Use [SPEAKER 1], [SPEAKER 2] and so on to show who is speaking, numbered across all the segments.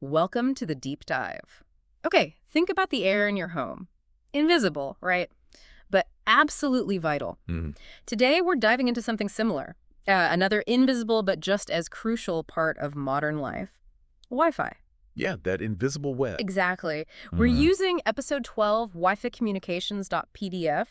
[SPEAKER 1] Welcome to the deep dive. Okay, think about the air in your home. Invisible, right? But absolutely vital.
[SPEAKER 2] Mhm.
[SPEAKER 1] Today, we're diving into something similar. Another invisible but just as crucial part of modern life. Wi-Fi.
[SPEAKER 2] Yeah, that invisible web.
[SPEAKER 1] Exactly. We're
[SPEAKER 2] Mhm.
[SPEAKER 1] using episode 12, Wi-Fi communications.pdf,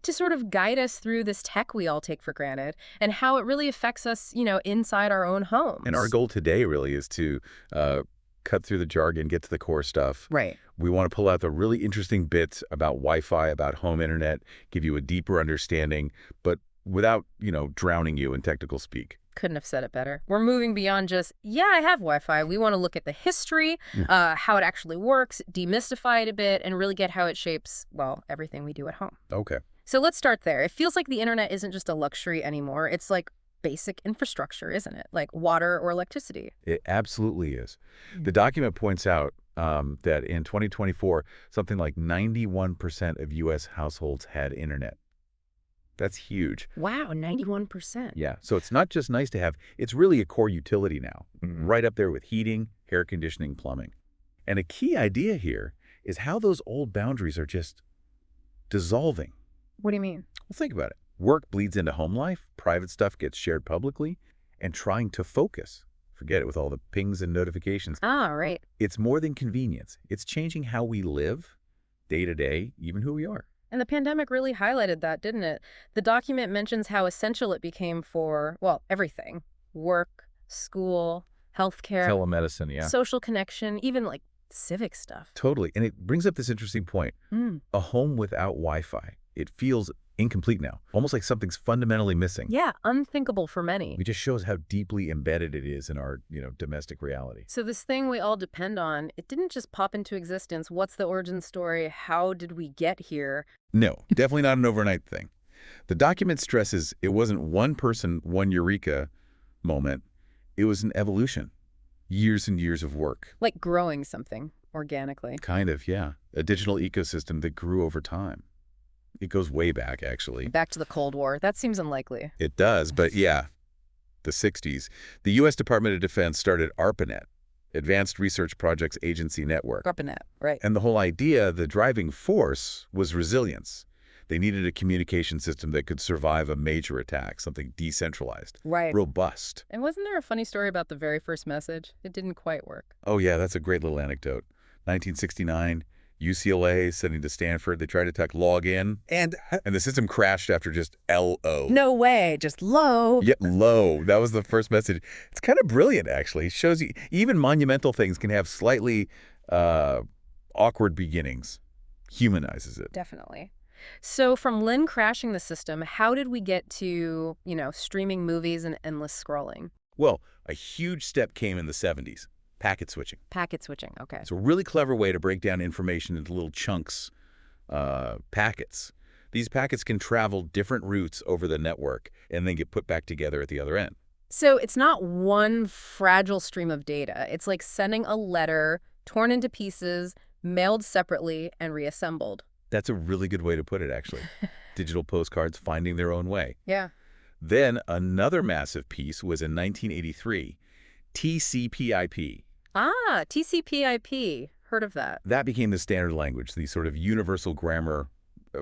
[SPEAKER 1] to sort of guide us through this tech we all take for granted and how it really affects us, inside our own
[SPEAKER 2] And our
[SPEAKER 1] homes.
[SPEAKER 2] goal today really is to uh, cut through the jargon, get to the core stuff.
[SPEAKER 1] Right.
[SPEAKER 2] We want to pull out the really interesting bits about Wi-Fi, about home internet, give you a deeper understanding, but without, drowning you in technical speak.
[SPEAKER 1] Couldn't have said it better. We're moving beyond just, yeah, I have Wi-Fi. We want to look at the history,
[SPEAKER 2] Mm.
[SPEAKER 1] how it actually works, demystify it a bit, and really get how it shapes, well, everything we do at home.
[SPEAKER 2] Okay.
[SPEAKER 1] So let's start there. It feels like the internet isn't just a luxury anymore. It's like basic infrastructure, isn't it? Like water or electricity.
[SPEAKER 2] It absolutely is.
[SPEAKER 1] Mm.
[SPEAKER 2] The document points out that in 2024, something like 91% of U.S. households had internet. That's huge.
[SPEAKER 1] Wow, 91%.
[SPEAKER 2] Yeah, so it's not just nice to have, it's really a core utility now, right up there with heating, air conditioning, plumbing. And a key idea here is how those old boundaries are just dissolving.
[SPEAKER 1] What do you mean?
[SPEAKER 2] Well, think about it. Work bleeds into home life, private stuff gets shared publicly, and trying to focus. Forget it with all the pings and notifications.
[SPEAKER 1] Ah, right.
[SPEAKER 2] It's more than convenience. It's changing how we live, day to day, even who we are.
[SPEAKER 1] And the pandemic really highlighted that, didn't it? The document mentions how essential it became for, well, everything. Work, school, healthcare,
[SPEAKER 2] Telemedicine, yeah.
[SPEAKER 1] social connection, even like civic stuff.
[SPEAKER 2] Totally. And it brings up this interesting point.
[SPEAKER 1] Mm.
[SPEAKER 2] A home without Wi-Fi, it feels incomplete now, almost like something's fundamentally missing.
[SPEAKER 1] Yeah, unthinkable for many.
[SPEAKER 2] It just shows how deeply embedded it is in our, domestic reality.
[SPEAKER 1] So this thing we all depend on, it didn't just pop into existence. What's the origin story? How did we get here?
[SPEAKER 2] No, definitely not an overnight thing. The document stresses it wasn't one person, one eureka moment. It was an evolution. Years and years of work.
[SPEAKER 1] Like growing something organically.
[SPEAKER 2] Kind of, yeah. A digital ecosystem that grew over time. It goes way back, actually.
[SPEAKER 1] Back to the Cold War. That seems unlikely.
[SPEAKER 2] It does, but yeah, the 60s. The U.S. Department of Defense started ARPANET, Advanced Research Projects Agency Network.
[SPEAKER 1] ARPANET, right.
[SPEAKER 2] And the whole idea, the driving force, was resilience. They needed a communication system that could survive a major attack, something decentralized,
[SPEAKER 1] Right.
[SPEAKER 2] robust.
[SPEAKER 1] And wasn't there a funny story about the very first message? It didn't quite work.
[SPEAKER 2] Oh yeah, that's a great little anecdote. 1969, UCLA sending to Stanford, they tried to attack login, and the system crashed after just LO.
[SPEAKER 1] No way, just low.
[SPEAKER 2] Yeah, low. That was the first message. It's kind of brilliant, actually. It shows you even monumental things can have slightly awkward beginnings. Humanizes it.
[SPEAKER 1] Definitely. So from Lynn crashing the system, how did we get to, streaming movies and endless scrolling?
[SPEAKER 2] Well, a huge step came in the 70s. Packet switching.
[SPEAKER 1] Packet switching, okay.
[SPEAKER 2] It's a really clever way to break down information into little chunks, packets. These packets can travel different routes over the network and then get put back together at the other end.
[SPEAKER 1] So it's not one fragile stream of data. It's like sending a letter, torn into pieces, mailed separately, and reassembled.
[SPEAKER 2] That's a really good way to put it, actually. Digital postcards finding their own way.
[SPEAKER 1] Yeah.
[SPEAKER 2] Then another massive piece was in 1983, TCP/IP.
[SPEAKER 1] Ah, TCP/IP. Heard of that.
[SPEAKER 2] That became the standard language, the sort of universal grammar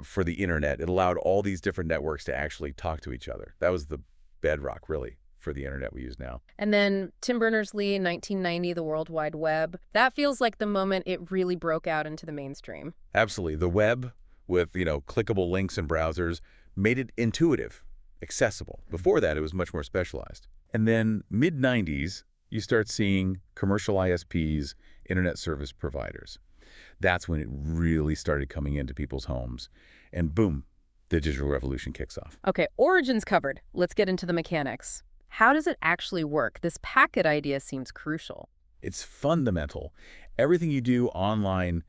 [SPEAKER 2] for the internet. It allowed all these different networks to actually talk to each other. That was the bedrock, really, for the internet we use now.
[SPEAKER 1] And then Tim Berners-Lee, 1990, the World Wide Web. That feels like the moment it really broke out into the mainstream.
[SPEAKER 2] Absolutely. The web with, clickable links and browsers made it intuitive, accessible. Before that, it was much more specialized. And then mid-90s, you start seeing commercial ISPs, internet service providers. That's when it really started coming into people's homes. And boom, the digital revolution kicks off.
[SPEAKER 1] Okay, origins covered. Let's get into the mechanics. How does it actually work? This packet idea seems crucial.
[SPEAKER 2] It's fundamental. Everything you do online,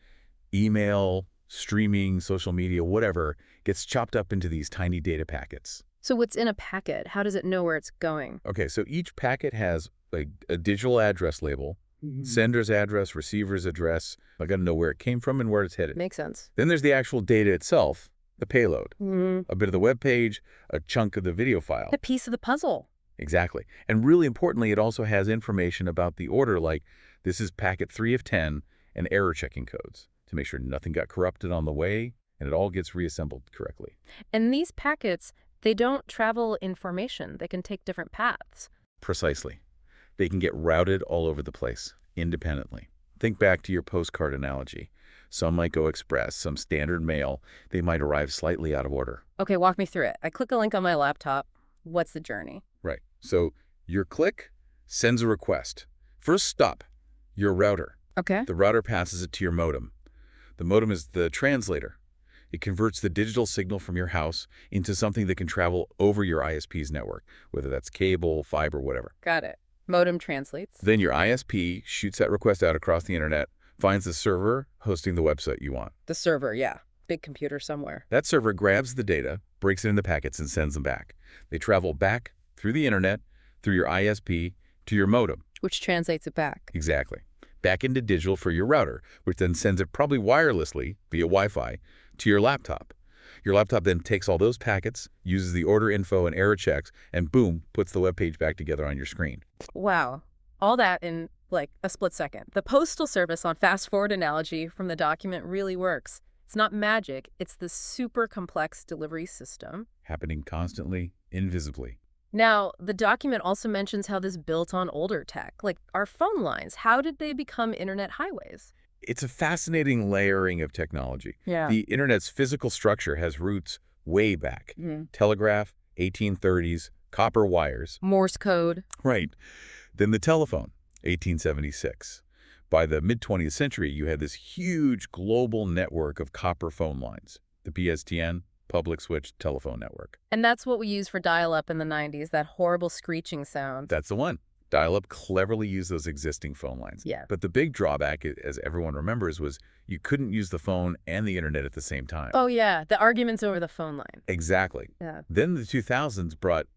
[SPEAKER 2] email, streaming, social media, whatever, gets chopped up into these tiny data packets.
[SPEAKER 1] So what's in a packet? How does it know where it's going?
[SPEAKER 2] Okay, so each packet has a digital address label, sender's address, receiver's address. I got to know where it came from and where it's headed.
[SPEAKER 1] Makes sense.
[SPEAKER 2] Then there's the actual data itself, the payload,
[SPEAKER 1] Mm-hmm.
[SPEAKER 2] a bit of the web page, a chunk of the video file.
[SPEAKER 1] A piece of the puzzle.
[SPEAKER 2] Exactly. And really importantly, it also has information about the order, like this is packet 3 of 10 and error checking codes to make sure nothing got corrupted on the way and it all gets reassembled correctly.
[SPEAKER 1] And these packets, they don't travel in formation. They can take different paths.
[SPEAKER 2] Precisely. They can get routed all over the place, independently. Think back to your postcard analogy. Some might go express, some standard mail. They might arrive slightly out of order.
[SPEAKER 1] Okay, walk me through it. I click a link on my laptop. What's the journey?
[SPEAKER 2] Right. So your click sends a request. First stop, your router.
[SPEAKER 1] Okay.
[SPEAKER 2] The router passes it to your modem. The modem is the translator. It converts the digital signal from your house into something that can travel over your ISP's network, whether that's cable, fiber, whatever.
[SPEAKER 1] Got it. Modem translates.
[SPEAKER 2] Then your ISP shoots that request out across the internet, finds the server hosting the website you want.
[SPEAKER 1] The server, yeah. Big computer somewhere.
[SPEAKER 2] That server grabs the data, breaks it into packets, and sends them back. They travel back through the internet, through your ISP, to your modem.
[SPEAKER 1] Which translates it back.
[SPEAKER 2] Exactly. Back into digital for your router, which then sends it probably wirelessly via Wi-Fi to your laptop. Your laptop then takes all those packets, uses the order info and error checks, and boom, puts the web page back together on your screen.
[SPEAKER 1] Wow. All that in, like, a split second. The Postal Service on fast-forward analogy from the document really works. It's not magic. It's the super complex delivery system.
[SPEAKER 2] Happening constantly, invisibly.
[SPEAKER 1] Now, the document also mentions how this built on older tech, like our phone lines. How did they become internet highways?
[SPEAKER 2] It's a fascinating layering of technology.
[SPEAKER 1] Yeah.
[SPEAKER 2] The internet's physical structure has roots way back. Telegraph, 1830s, copper wires.
[SPEAKER 1] Morse code.
[SPEAKER 2] Right. Then the telephone, 1876. By the mid-20th century, you had this huge global network of copper phone lines, the PSTN, Public Switch Telephone Network.
[SPEAKER 1] And that's what we used for dial-up in the 90s, that horrible screeching sound.
[SPEAKER 2] That's the one. Dial-up cleverly used those existing phone lines.
[SPEAKER 1] Yeah.
[SPEAKER 2] But the big drawback, as everyone remembers, was you couldn't use the phone and the internet at the same time.
[SPEAKER 1] Oh, yeah. The arguments over the phone line.
[SPEAKER 2] Exactly.
[SPEAKER 1] Yeah.
[SPEAKER 2] Then the 2000s brought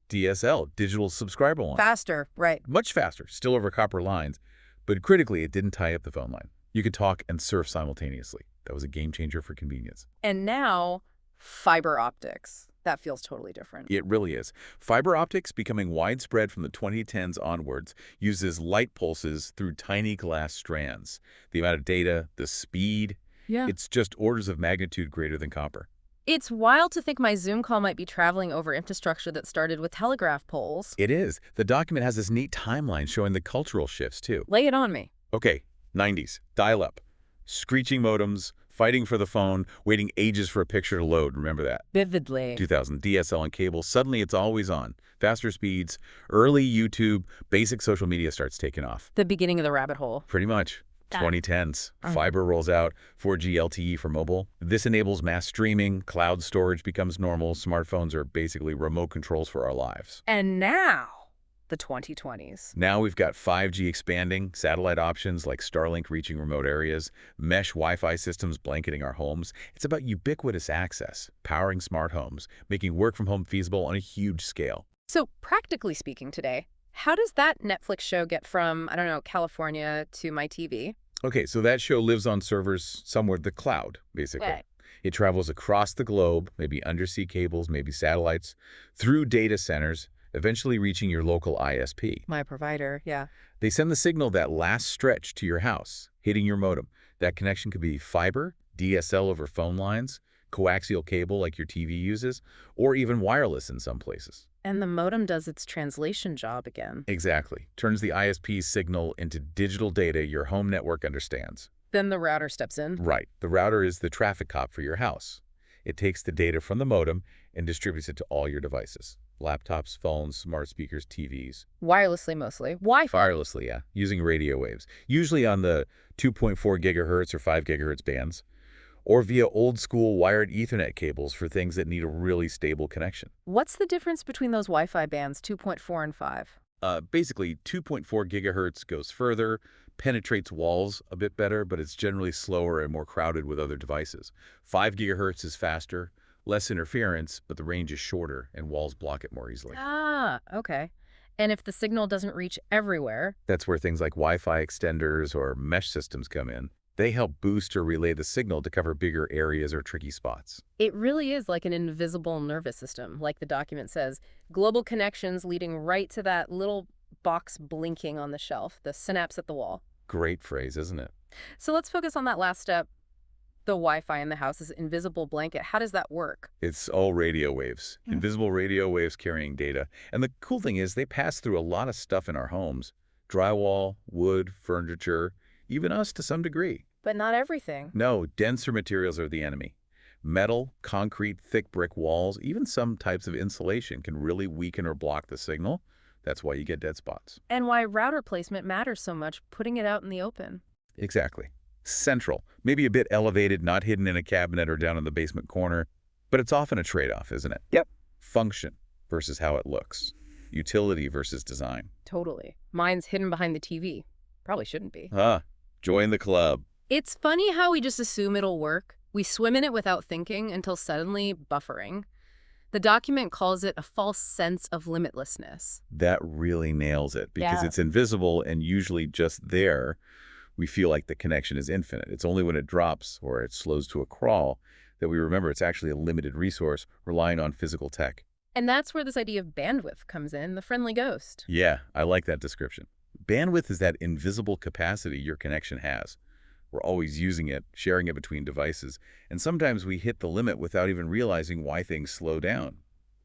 [SPEAKER 2] DSL, digital subscriber line.
[SPEAKER 1] Faster, right.
[SPEAKER 2] Much faster, still over copper lines. But critically, it didn't tie up the phone line. You could talk and surf simultaneously. That was a game changer for convenience.
[SPEAKER 1] And now, fiber optics. That feels totally different.
[SPEAKER 2] It really is. Fiber optics, becoming widespread from the 2010s onwards, uses light pulses through tiny glass strands. The amount of data, the speed,
[SPEAKER 1] Yeah.
[SPEAKER 2] it's just orders of magnitude greater than copper.
[SPEAKER 1] It's wild to think my Zoom call might be traveling over infrastructure that started with telegraph poles.
[SPEAKER 2] It is. The document has this neat timeline showing the cultural shifts, too.
[SPEAKER 1] Lay it on me.
[SPEAKER 2] Okay, 90s, dial-up, screeching modems, fighting for the phone, waiting ages for a picture to load. Remember that?
[SPEAKER 1] Vividly.
[SPEAKER 2] 2000, DSL and cable. Suddenly, it's always on. Faster speeds, early YouTube, basic social media starts taking off.
[SPEAKER 1] The beginning of the rabbit hole.
[SPEAKER 2] Pretty much. 2010s, fiber rolls out, 4G LTE for mobile. This enables mass streaming, cloud storage becomes normal. Smartphones are basically remote controls for our lives.
[SPEAKER 1] And now, the 2020s.
[SPEAKER 2] Now we've got 5G expanding, satellite options like Starlink reaching remote areas, mesh Wi-Fi systems blanketing our homes. It's about ubiquitous access, powering smart homes, making work from home feasible on a huge scale.
[SPEAKER 1] So, practically speaking today, how does that Netflix show get from, I don't know, California to my TV?
[SPEAKER 2] Okay, so that show lives on servers somewhere, the cloud, basically.
[SPEAKER 1] Right.
[SPEAKER 2] It travels across the globe, maybe undersea cables, maybe satellites, through data centers, eventually reaching your local ISP.
[SPEAKER 1] My provider, yeah.
[SPEAKER 2] They send the signal that last stretch to your house, hitting your modem. That connection could be fiber, DSL over phone lines, coaxial cable like your TV uses, or even wireless in some places.
[SPEAKER 1] And the modem does its translation job again.
[SPEAKER 2] Exactly. Turns the ISP's signal into digital data your home network understands.
[SPEAKER 1] Then the router steps in.
[SPEAKER 2] Right. The router is the traffic cop for your house. It takes the data from the modem and distributes it to all your devices. Laptops, phones, smart speakers, TVs.
[SPEAKER 1] Wirelessly mostly. Wi-Fi.
[SPEAKER 2] Wirelessly, yeah. Using radio waves. Usually on the 2.4 gigahertz or 5 gigahertz bands. Or via old-school wired Ethernet cables for things that need a really stable connection.
[SPEAKER 1] What's the difference between those Wi-Fi bands 2.4 and 5?
[SPEAKER 2] Basically, 2.4 gigahertz goes further, penetrates walls a bit better, but it's generally slower and more crowded with other devices. 5 gigahertz is faster, less interference, but the range is shorter and walls block it more easily.
[SPEAKER 1] Ah, okay. And if the signal doesn't reach everywhere?
[SPEAKER 2] That's where things like Wi-Fi extenders or mesh systems come in. They help boost or relay the signal to cover bigger areas or tricky spots.
[SPEAKER 1] It really is like an invisible nervous system, like the document says. Global connections leading right to that little box blinking on the shelf, the synapse at the wall.
[SPEAKER 2] Great phrase, isn't it?
[SPEAKER 1] So let's focus on that last step. The Wi-Fi in the house is an invisible blanket. How does that work?
[SPEAKER 2] It's all radio waves, invisible radio waves carrying data. And the cool thing is they pass through a lot of stuff in our homes. Drywall, wood, furniture, even us to some degree.
[SPEAKER 1] But not everything.
[SPEAKER 2] No, denser materials are the enemy. Metal, concrete, thick brick walls, even some types of insulation can really weaken or block the signal. That's why you get dead spots.
[SPEAKER 1] And why router placement matters so much, putting it out in the open.
[SPEAKER 2] Exactly. Central, maybe a bit elevated, not hidden in a cabinet or down in the basement corner, but it's often a trade-off, isn't it?
[SPEAKER 1] Yep.
[SPEAKER 2] Function versus how it looks. Utility versus design.
[SPEAKER 1] Totally. Mine's hidden behind the TV. Probably shouldn't be.
[SPEAKER 2] Join the club.
[SPEAKER 1] It's funny how we just assume it'll work. We swim in it without thinking until suddenly buffering. The document calls it a false sense of limitlessness.
[SPEAKER 2] That really nails it because
[SPEAKER 1] Yeah.
[SPEAKER 2] it's invisible and usually just there. We feel like the connection is infinite. It's only when it drops or it slows to a crawl that we remember it's actually a limited resource relying on physical tech.
[SPEAKER 1] And that's where this idea of bandwidth comes in, the friendly ghost.
[SPEAKER 2] Yeah, I like that description. Bandwidth is that invisible capacity your connection has. We're always using it, sharing it between devices, and sometimes we hit the limit without even realizing why things slow down.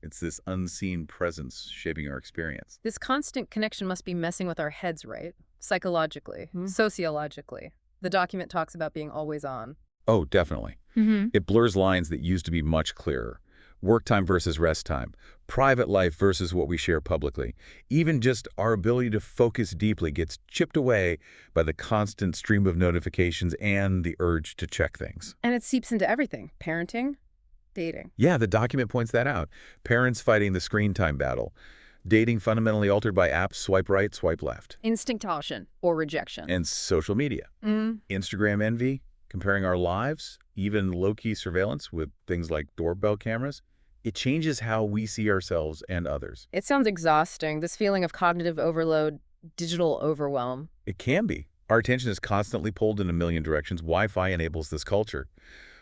[SPEAKER 2] It's this unseen presence shaping our experience.
[SPEAKER 1] This constant connection must be messing with our heads, right? Psychologically, sociologically. The document talks about being always on.
[SPEAKER 2] Oh, definitely. It blurs lines that used to be much clearer. Work time versus rest time. Private life versus what we share publicly. Even just our ability to focus deeply gets chipped away by the constant stream of notifications and the urge to check things.
[SPEAKER 1] And it seeps into everything. Parenting, dating.
[SPEAKER 2] Yeah, the document points that out. Parents fighting the screen time battle. Dating fundamentally altered by apps, swipe right, swipe left.
[SPEAKER 1] Instinct caution or rejection.
[SPEAKER 2] And social media. Instagram envy, comparing our lives, even low-key surveillance with things like doorbell cameras. It changes how we see ourselves and others.
[SPEAKER 1] It sounds exhausting, this feeling of cognitive overload, digital overwhelm.
[SPEAKER 2] It can be. Our attention is constantly pulled in a million directions. Wi-Fi enables this culture.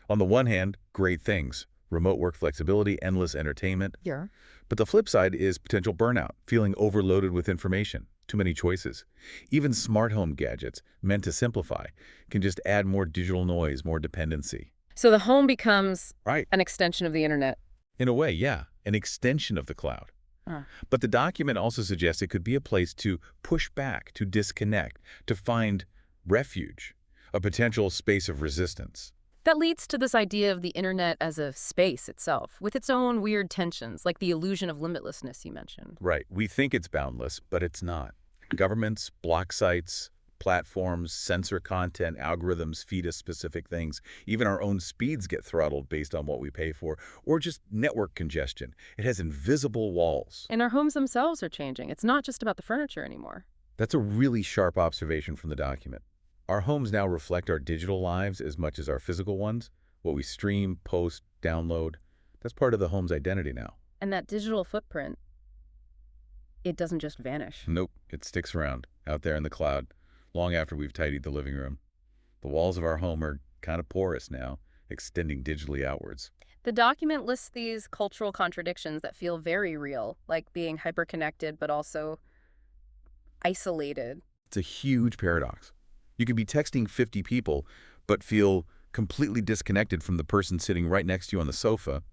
[SPEAKER 2] On the one hand, great things. Remote work flexibility, endless entertainment.
[SPEAKER 1] Yeah.
[SPEAKER 2] But the flip side is potential burnout, feeling overloaded with information, too many choices. Even smart home gadgets, meant to simplify, can just add more digital noise, more dependency.
[SPEAKER 1] So the home becomes
[SPEAKER 2] Right.
[SPEAKER 1] an extension of the internet.
[SPEAKER 2] In a way, yeah, an extension of the cloud. But the document also suggests it could be a place to push back, to disconnect, to find refuge, a potential space of resistance.
[SPEAKER 1] That leads to this idea of the internet as a space itself, with its own weird tensions, like the illusion of limitlessness you mentioned.
[SPEAKER 2] Right. We think it's boundless, but it's not. Governments, block sites, platforms, censor content, algorithms feed us specific things. Even our own speeds get throttled based on what we pay for, or just network congestion. It has invisible walls.
[SPEAKER 1] And our homes themselves are changing. It's not just about the furniture anymore.
[SPEAKER 2] That's a really sharp observation from the document. Our homes now reflect our digital lives as much as our physical ones. What we stream, post, download, that's part of the home's identity now.
[SPEAKER 1] And that digital footprint, it doesn't just vanish.
[SPEAKER 2] Nope, it sticks around, out there in the cloud, long after we've tidied the living room. The walls of our home are kind of porous now, extending digitally outwards.
[SPEAKER 1] The document lists these cultural contradictions that feel very real, like being hyperconnected but also isolated.
[SPEAKER 2] It's a huge paradox. You could be texting 50 people, but feel completely disconnected from the person sitting right next to you on the sofa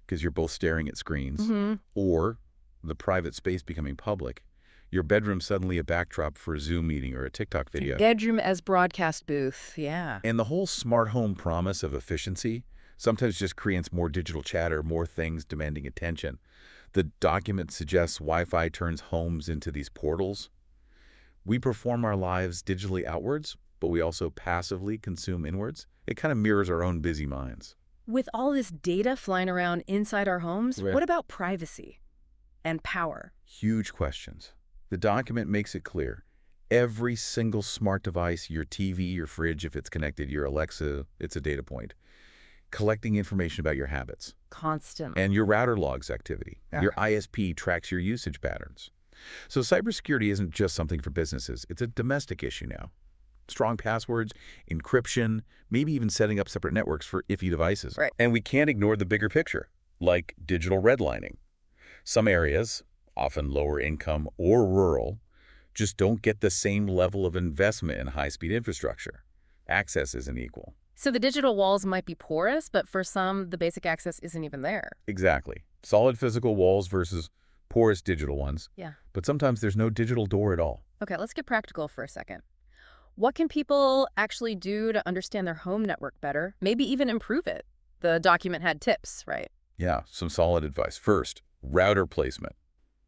[SPEAKER 2] because you're both staring at screens, or the private space becoming public. Your bedroom suddenly a backdrop for a Zoom meeting or a TikTok video.
[SPEAKER 1] Bedroom as broadcast booth, yeah.
[SPEAKER 2] And the whole smart home promise of efficiency sometimes just creates more digital chatter, more things demanding attention. The document suggests Wi-Fi turns homes into these portals. We perform our lives digitally outwards, but we also passively consume inwards. It kind of mirrors our own busy minds.
[SPEAKER 1] With all this data flying around inside our homes,
[SPEAKER 2] Yeah.
[SPEAKER 1] what about privacy and power?
[SPEAKER 2] Huge questions. The document makes it clear. Every single smart device, your TV, your fridge, if it's connected, your Alexa, it's a data point, collecting information about your habits.
[SPEAKER 1] Constant.
[SPEAKER 2] And your router logs activity.
[SPEAKER 1] Yeah.
[SPEAKER 2] Your ISP tracks your usage patterns. So cybersecurity isn't just something for businesses. It's a domestic issue now. strong passwords, encryption, maybe even setting up separate networks for iffy devices.
[SPEAKER 1] Right.
[SPEAKER 2] And we can't ignore the bigger picture, like digital redlining. Some areas, often lower income or rural, just don't get the same level of investment in high-speed infrastructure. Access isn't equal.
[SPEAKER 1] So the digital walls might be porous, but for some, the basic access isn't even there.
[SPEAKER 2] Exactly. Solid physical walls versus porous digital ones.
[SPEAKER 1] Yeah.
[SPEAKER 2] But sometimes there's no digital door at all.
[SPEAKER 1] Okay, let's get practical for a second. What can people actually do to understand their home network better, maybe even improve it? The document had tips, right?
[SPEAKER 2] Yeah, some solid advice. First, router placement.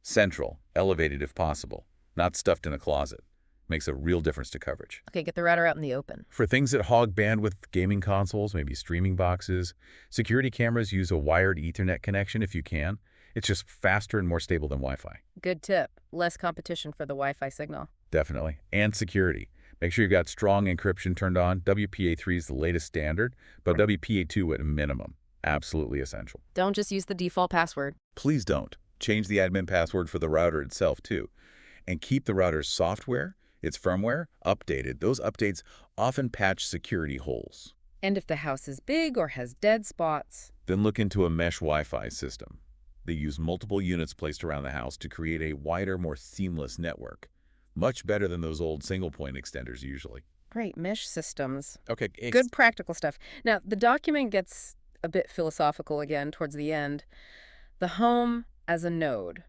[SPEAKER 2] Central, elevated if possible, not stuffed in a closet. Makes a real difference to coverage.
[SPEAKER 1] Okay, get the router out in the open.
[SPEAKER 2] For things that hog bandwidth, gaming consoles, maybe streaming boxes, security cameras use a wired Ethernet connection if you can. It's just faster and more stable than Wi-Fi.
[SPEAKER 1] Good tip. Less competition for the Wi-Fi signal.
[SPEAKER 2] Definitely. And security. Make sure you've got strong encryption turned on. WPA3 is the latest standard, but WPA2 at a minimum. Absolutely essential.
[SPEAKER 1] Don't just use the default password.
[SPEAKER 2] Please don't. Change the admin password for the router itself, too. And keep the router's software, its firmware, updated. Those updates often patch security holes.
[SPEAKER 1] And if the house is big or has dead spots,
[SPEAKER 2] Then look into a mesh Wi-Fi system. They use multiple units placed around the house to create a wider, more seamless network. Much better than those old single-point extenders usually.
[SPEAKER 1] great mesh systems.
[SPEAKER 2] Okay,
[SPEAKER 1] Good practical stuff. Now, the document gets a bit philosophical again towards the end. The home as a node,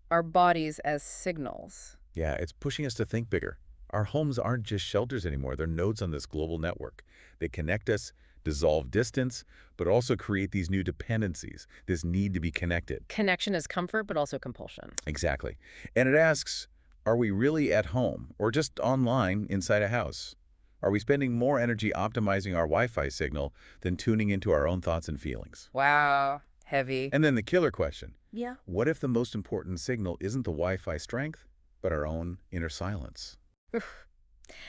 [SPEAKER 1] our bodies as signals.
[SPEAKER 2] Yeah, it's pushing us to think bigger. Our homes aren't just shelters anymore. They're nodes on this global network. They connect us, dissolve distance, but also create these new dependencies, this need to be connected.
[SPEAKER 1] Connection is comfort, but also compulsion.
[SPEAKER 2] Exactly. And it asks, are we really at home or just online inside a house? Are we spending more energy optimizing our Wi-Fi signal than tuning into our own thoughts and feelings?
[SPEAKER 1] Wow. Heavy.
[SPEAKER 2] And then the killer question,
[SPEAKER 1] Yeah.
[SPEAKER 2] what if the most important signal isn't the Wi-Fi strength, but our own inner silence?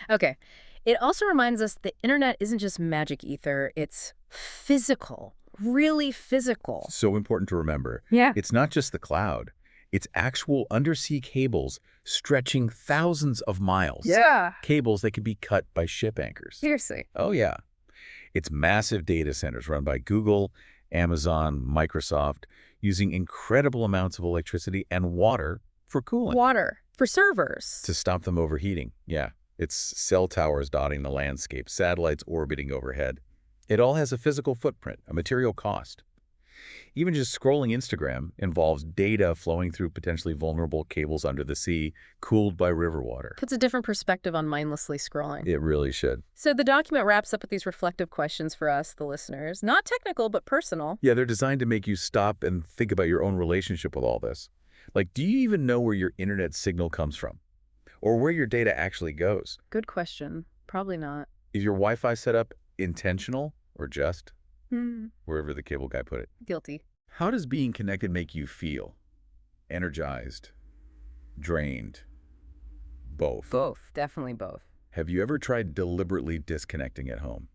[SPEAKER 1] Okay. It also reminds us the internet isn't just magic ether, it's physical, really physical.
[SPEAKER 2] So important to remember.
[SPEAKER 1] Yeah.
[SPEAKER 2] It's not just the cloud. It's actual undersea cables stretching thousands of miles.
[SPEAKER 1] Yeah.
[SPEAKER 2] Cables that can be cut by ship anchors.
[SPEAKER 1] Seriously.
[SPEAKER 2] Oh, yeah. It's massive data centers run by Google, Amazon, Microsoft, using incredible amounts of electricity and water for cooling.
[SPEAKER 1] Water for servers.
[SPEAKER 2] To stop them overheating. Yeah. It's cell towers dotting the landscape, satellites orbiting overhead. It all has a physical footprint, a material cost. Even just scrolling Instagram involves data flowing through potentially vulnerable cables under the sea, cooled by river water.
[SPEAKER 1] Puts a different perspective on mindlessly scrolling.
[SPEAKER 2] It really should.
[SPEAKER 1] So the document wraps up with these reflective questions for us, the listeners. Not technical, but personal.
[SPEAKER 2] Yeah, they're designed to make you stop and think about your own relationship with all this. Like, do you even know where your internet signal comes from? Or where your data actually goes?
[SPEAKER 1] Good question. Probably not.
[SPEAKER 2] Is your Wi-Fi setup intentional or just?
[SPEAKER 1] Hmm.
[SPEAKER 2] Wherever the cable guy put it.
[SPEAKER 1] Guilty.
[SPEAKER 2] How does being connected make you feel? Energized? Drained? Both.
[SPEAKER 1] Both. Definitely both.
[SPEAKER 2] Have you ever tried deliberately disconnecting at home?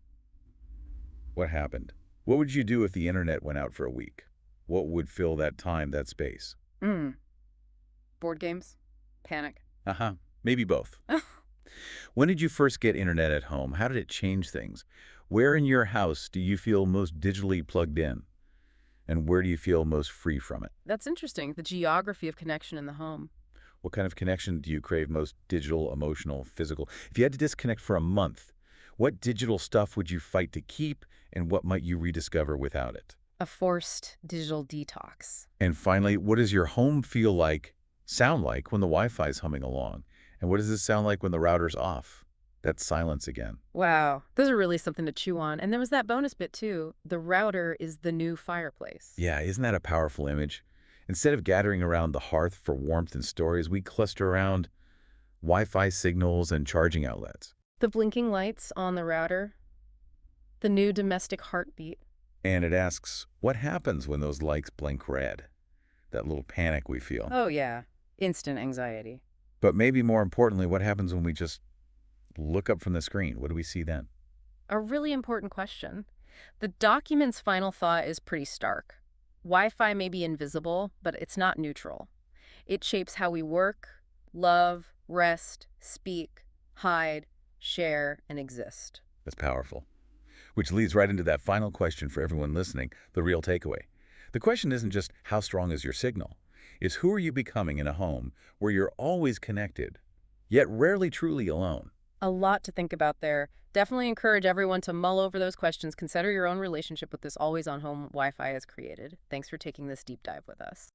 [SPEAKER 2] What happened? What would you do if the internet went out for a week? What would fill that time, that space?
[SPEAKER 1] Board games? Panic.
[SPEAKER 2] Maybe both. When did you first get internet at home? How did it change things? Where in your house do you feel most digitally plugged in? And where do you feel most free from it?
[SPEAKER 1] That's interesting. The geography of connection in the home.
[SPEAKER 2] What kind of connection do you crave most? Digital, emotional, physical? If you had to disconnect for a month, what digital stuff would you fight to keep, and what might you rediscover without it?
[SPEAKER 1] A forced digital detox.
[SPEAKER 2] And finally, what does your home feel like, sound like when the Wi-Fi is humming along? And what does it sound like when the router's off? That's silence again.
[SPEAKER 1] Wow. Those are really something to chew on. And there was that bonus bit, too. The router is the new fireplace.
[SPEAKER 2] Yeah, isn't that a powerful image? Instead of gathering around the hearth for warmth and stories, we cluster around Wi-Fi signals and charging outlets.
[SPEAKER 1] The blinking lights on the router. The new domestic heartbeat.
[SPEAKER 2] And it asks, what happens when those lights blink red? That little panic we feel.
[SPEAKER 1] Oh, yeah. Instant anxiety.
[SPEAKER 2] But maybe more importantly, what happens when we just look up from the screen? What do we see then?
[SPEAKER 1] A really important question. The document's final thought is pretty stark. Wi-Fi may be invisible, but it's not neutral. It shapes how we work, love, rest, speak, hide, share, and exist.
[SPEAKER 2] That's powerful. Which leads right into that final question for everyone listening, the real takeaway. The question isn't just how strong is your signal, it's who are you becoming in a home where you're always connected, yet rarely truly alone.
[SPEAKER 1] A lot to think about there. Definitely encourage everyone to mull over those questions. Consider your own relationship with this always-on home Wi-Fi as created. Thanks for taking this deep dive with us.